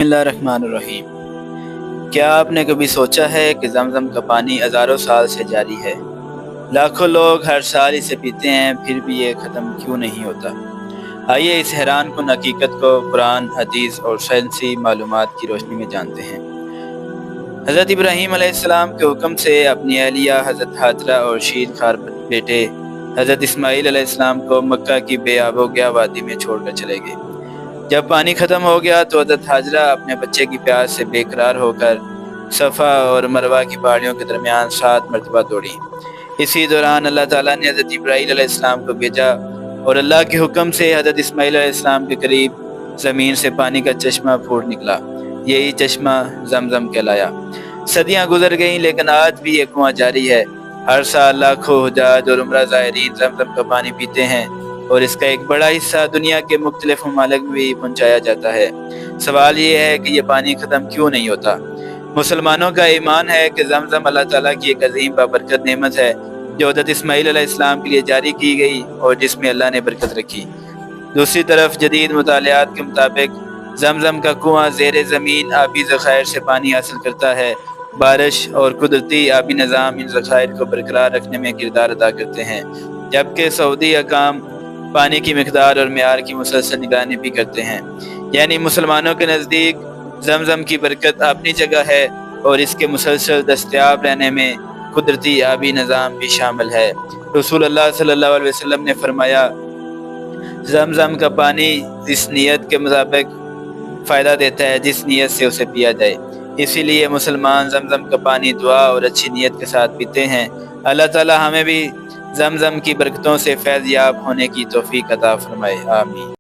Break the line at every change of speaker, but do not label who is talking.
بسم اللہ الرحمن الرحیم۔ کیا آپ نے کبھی سوچا ہے کہ زمزم کا پانی ہزاروں سال سے جاری ہے؟ لاکھوں لوگ ہر سال اسے پیتے ہیں، پھر بھی یہ ختم کیوں نہیں ہوتا؟ آئیے اس حیران کن حقیقت کو قرآن، حدیث اور سائنسی معلومات کی روشنی میں جانتے ہیں۔ حضرت ابراہیم علیہ السلام کے حکم سے اپنی اہلیہ حضرت ہاجرہ اور شیر خوار بیٹے حضرت اسماعیل علیہ السلام کو مکہ کی بے آب و گیا وادی میں چھوڑ کر چلے گئے۔ جب پانی ختم ہو گیا تو حضرت ہاجرہ اپنے بچے کی پیاس سے بے قرار ہو کر صفا اور مروہ کی پہاڑیوں کے درمیان 7 مرتبہ دوڑی۔ اسی دوران اللہ تعالیٰ نے حضرت ابراہیم علیہ السلام کو بھیجا اور اللہ کے حکم سے حضرت اسماعیل علیہ السلام کے قریب زمین سے پانی کا چشمہ پھوٹ نکلا۔ یہی چشمہ زمزم کہلایا۔ صدیاں گزر گئیں لیکن آج بھی یہ کنواں جاری ہے۔ ہر سال لاکھوں حجاج اور عمرہ زائرین زمزم کا پانی پیتے ہیں اور اس کا ایک بڑا حصہ دنیا کے مختلف ممالک میں بھی پہنچایا جاتا ہے۔ سوال یہ ہے کہ یہ پانی ختم کیوں نہیں ہوتا؟ مسلمانوں کا ایمان ہے کہ زمزم اللہ تعالیٰ کی ایک عظیم بابرکت نعمت ہے جو حضرت اسماعیل علیہ السلام کے لیے جاری کی گئی اور جس میں اللہ نے برکت رکھی۔ دوسری طرف جدید مطالعات کے مطابق زمزم کا کنواں زیر زمین آبی ذخائر سے پانی حاصل کرتا ہے۔ بارش اور قدرتی آبی نظام ان ذخائر کو برقرار رکھنے میں کردار ادا کرتے ہیں، جبکہ سعودی حکام پانی کی مقدار اور معیار کی مسلسل نگرانی بھی کرتے ہیں۔ یعنی مسلمانوں کے نزدیک زمزم کی برکت اپنی جگہ ہے اور اس کے مسلسل دستیاب رہنے میں قدرتی آبی نظام بھی شامل ہے۔ رسول اللہ صلی اللہ علیہ وسلم نے فرمایا، زمزم کا پانی اس نیت کے مطابق فائدہ دیتا ہے جس نیت سے اسے پیا جائے۔ اسی لیے مسلمان زمزم کا پانی دعا اور اچھی نیت کے ساتھ پیتے ہیں۔ اللہ تعالی ہمیں بھی زمزم کی برکتوں سے فیض یاب ہونے کی توفیق عطا فرمائے، آمین۔